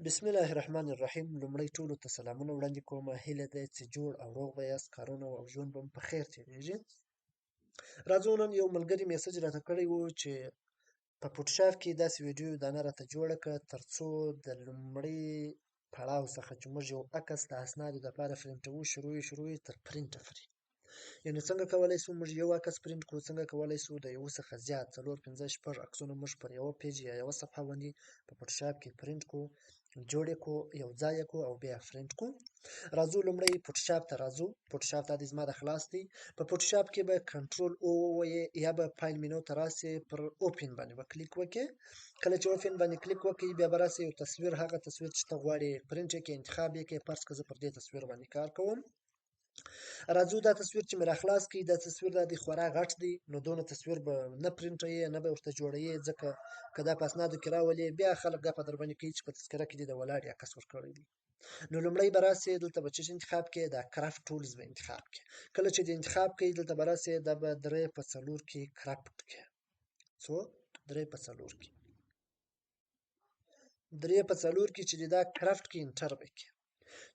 بسم الله الرحمن الرحیم. لومړی ټولو ته سلامونه وړاندې کوم. هیله ده چې جوړ او روغ به یاست، کارونه او ژوند به مو په خیر تېرېږي. راځو نن یو ملګري میسج راته کړی و چې په فوټوشاپ کې داسې ویډیو دانه راته جوړه کړه ترڅو د لومړي پړاو څخه چې موږ یو عکس د اسنادو دپاره پرنټوو شروع یې تر پرنټه پورې. یعنې څنګه کولی شو موږ یو عکس پرنټ کړو، څنګه کولی شو د یو څخه زیات 4 5 6 عکسونه موږ پر یوه پیج یا یوه صفحه باندې په فوټوشاپ کې پرنټ کړو، جوړ یې کړو، یو ځای یې کړو او بیا یې پرنټ کړو. راځو لومړی فوټوشاپ ته راځو. فوټوشاپ دا دی زما د خلاص دی. په فوټوشاپ کې به کنټرول او ووایې یا به فایل مینو ته راسې، پر اوپن باندې به کلیک وکړې. کله چې اوپن باندې کلیک وکړې بیا به راسې یو تصویر، هغه تصویر چې ته غواړې پرنټ یې کړې انتخاب یې کړې. فرض کړه زه پر دې تصویر باندې کار کوم. راځو دا تصویر چې مې راخلاص کړي، دا تصویر دا دی خورا غټ دی، نو دونه تصویر به نه پرنټوي نه به ورته جوړوي، ځکه که دا په اسنادو کې راولې بیا خلک ګپه در باندې کوي چې په تذکره کې دې د ولاړ عکس ورکړی دی. نو لومړی به راسې دلته به څه انتخاب کړې، دا کرافت ټولز به انتخاب کړې. کله چې دې انتخاب کړې دلته به راسې دا به 3/4 کې کرافت کړې. څو 3/4 کې 3/4 کې چې دا کرافت کې انټر به کړې.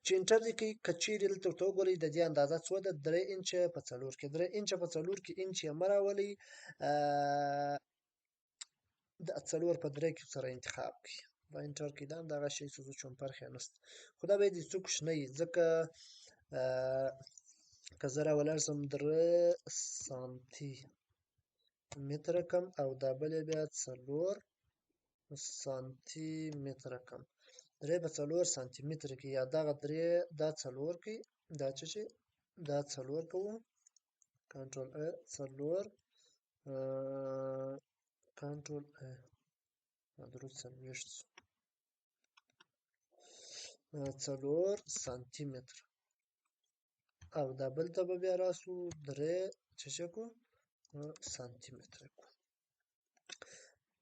چې انټر دې کوي، که چیرې دلته ورته وګورئ د دې اندازه څو ده، 3 انچه په 4 کې. 3 انچه په 4 کې انچ یې مه راولئ، د 4 په 3 کې سره انتخاب کړئ. دا انټر کړئ، دا همدغه شی څه چې فرق یې نشته، خو دا باید یې څه کوچنی وي، ځکه که زه راولاړ شم 3 سانتي متره کم او دا بل یې بیا 4 سانتي متره کم. 3/4 سانتي متره کې یا دغه 3 دا 4 کې دا څه شي دا 4 کوو، کنټرول ا 4 کنټرول ا درود 4 سانتي متر او دا بل ته به بیا راسو 3 څه شي کو سانتي متر کو.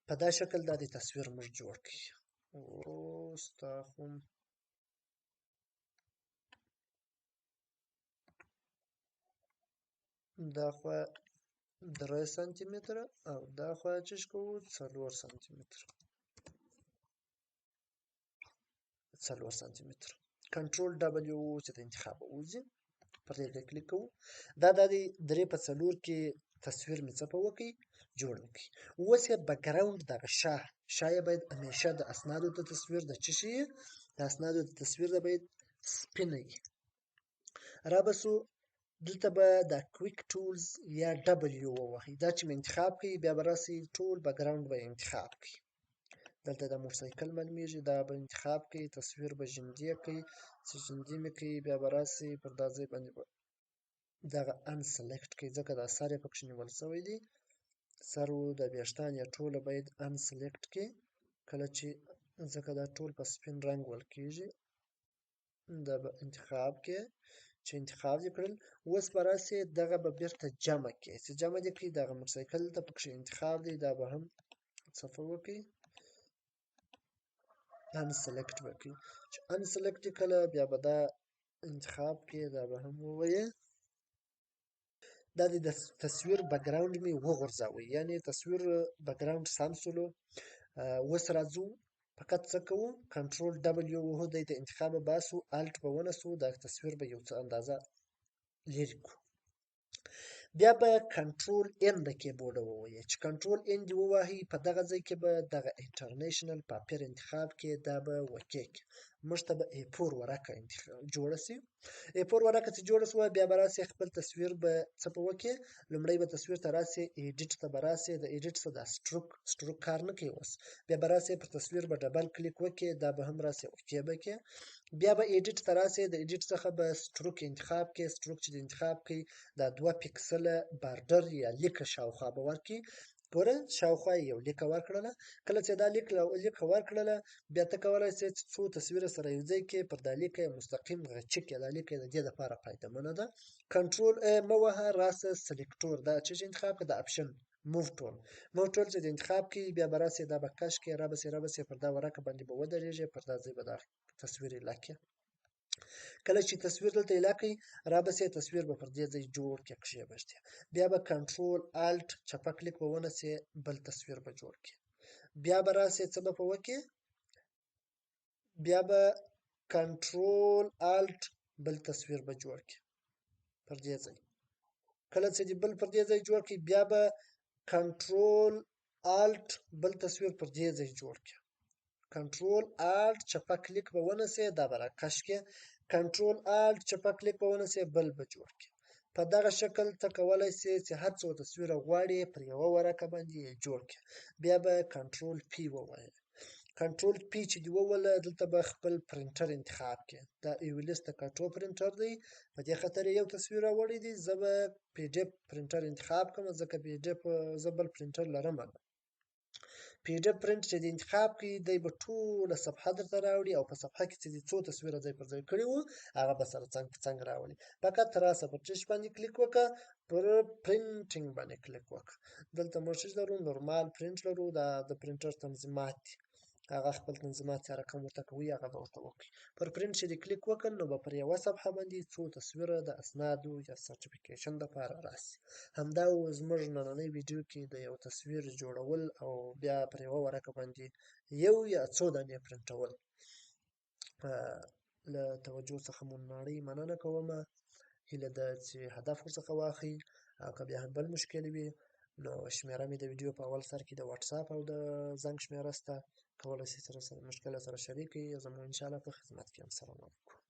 په دا شکل دا د تصویر موږ جوړ کړي. اوس تا خو دا خوا 3 سانتي متره او دا خوا چې کوو 4 سانتي متره. 4 سانتي متره. کنټرول ډبلیو چې د انتخاب وځي پر دې کلیک کوو. دا د 3/4 کې تصویر مې څه په وکړي جوړ کړي. اوس یې بکګراوند دغه شاه یې باید همیشه د اسنادو د تصویر د څه شي د اسنادو د تصویر د باید سپینه وي. رابسو دلته به د کویک ټولز یا ډبلیو ووهئ. دا چې مې انتخاب کړئ بیا به راسئ ټول بکګراوند به انتخاب کړئ. دلته د موټرسایکل معلومیږي، دا به انتخاب کړئ. تصویر به ژوندی کړئ، چې ژوندی مې کړئ بیا به راسئ پر دا ځای باندې به دغه ان سلیکټ کړئ، ځکه دا سر یې پکې نیول شوی دی. سر و د ویښتان یا ټوله باید ان سلیکټ کړئ، کله چې ځکه دا ټول په سپین رنګ ول کېږي. دا به انتخاب کړئ، چې انتخاب دې کړل اوس به راسئ دغه به بیرته جمع کړئ. چې جمع دې کړئ دغه موټرسایکل ته پکې انتخاب دی، دا به هم صفحه وکړئ، ان سلیکټ به کړئ. چې ان سلیکټ یې کړله بیا به دا انتخاب کړئ، دا به هم ووایې. دا د تصویر بکګراوند مې وغورځاوه، یعنې تصویر بکګراوند سم شولو. اوس راځو فقط څه کوو، کنټرول ډبلیو وهو، دی د انتخاب باسو، الټ به ونسو، دا تصویر به یو څه اندازه لرې کړو. بیا به کنټرول ان د کیبورډ ووهئ. چې کنټرول ان دې ووهئ په دغه ځای کې به دغه انټرنیشنل پاپیر انتخاب کړئ، دا به اوکې کړئ. موږ ته به A4 ورقه جوړه شي. A4 ورقه چې جوړه شوه بیا به راسئ خپل تصویر به څه په وکړئ، لومړی به تصویر ته راسئ، ایډیټ ته به راسئ. د ایډیټ څخه دا سټروک کار نه کوي اوس. بیا به راسئ پر تصویر به ډبل کلیک وکړئ، دا به هم راسئ اوکې به کړئ. بیا به ایډیټ ته راسئ، د ایډیټ څخه به سټروک انتخاب کړئ. سټروک چې انتخاب کړئ دا 2 پکسله بارډر یا لیکه شاوخوا به ورکړئ. ګوره شاوخوا یې یو لیکه ورکړله. کله چې دا لیکه ورکړله بیا ته کولی شې چې څو تصویره سره یو ځای کړې، پر دا لیکه یې مستقیم غچک کړې. دا لیکه د دې دپاره فایدهمنه ده. کنټرول مه وهه، راسه سلیکټور، دا چې انتخاب کړه د اپشن موو ټول چې انتخاب کړئ بیا به راسئ دا به کش کړئ، رابسئ پر دا ورقه باندې به ودرېږي، پر دا ځای به دا تصویر ایله کړئ. کله چې تصویر دلته ایله کړئ رابسئ تصویر به پر دې ځای جوړ کړئ کښېږدئ. بیا به کنټرول الټ چپه کلیک به ونسئ، بل تصویر به جوړ کړئ. بیا به راسئ څه به په وکړئ، بیا به کنټرول الټ بل تصویر به جوړ کړي پر دې ځای. کله چې دې بل پر دې ځای جوړ کړي بیا به کنټرول الټ بل تصویر پر دې ځای جوړ کړي. کنټرول الټ چپه کلیک به ونیسئ دا به راکش کړي. کنټرول الټ چپه کلیک به ونیسئ بل به جوړ کړي. په دغه شکل ته کولی سئ چې هر څو تصویره غواړئ پر یوه ورقه باندې یې جوړ کړي. بیا به کنټرول پی ووایئ. کنټرول پی چې دې ووهله دلته به خپل پرنټر انتخاب کړي. دا ایویلیس د کاټو پرنټر دی. په دې خاطر یو تصویر راوړی دی. زه به پی ډي اف پرنټر انتخاب کړم ځکه پی ډي اف زه بل پرنټر لرم. پی ډي اف پرنټ چې دې انتخاب کړي دی به ټوله صفحه درته راوړي او په صفحه کې چې دې څو تصویره ځای پر ځای کړي وو هغه به سره څنګ په څنګ راولي. فقط راسه پر ټش باندې کلیک وکړه، پر پرنټینګ باندې کلیک وکړه. دلته موږ څه لرو؟ نورمال پرنټ لرو. دا د پرنټر تنظیمات دي. هغه خپل تنظیمات چې رقم ورته کوي هغه به ورته وکړي. پر پرنټ چې دې کلیک وکړ نو به پر یوه صفحه باندې څو تصویره د اسنادو یا سرټیفیکیشن دپاره راسي. همدا و زموږ نننۍ ویډیو کې د یو تصویر جوړول او بیا پر یوه ورقه باندې یو یا څو دانې پرنټول. له توجه څخه مو نړۍ مننه کومه. هیله ده چې هدف ورڅخه واخلئ او که بیا هم بل مشکل وي نو شمېره مې د ویډیو په اول سر کې د واتساپ او د زنګ شمېره شته. کولی شئ سره مشکل سره شریک کړئ. زه مو انشاءالله په خدمت کې یم. سلام علیکم.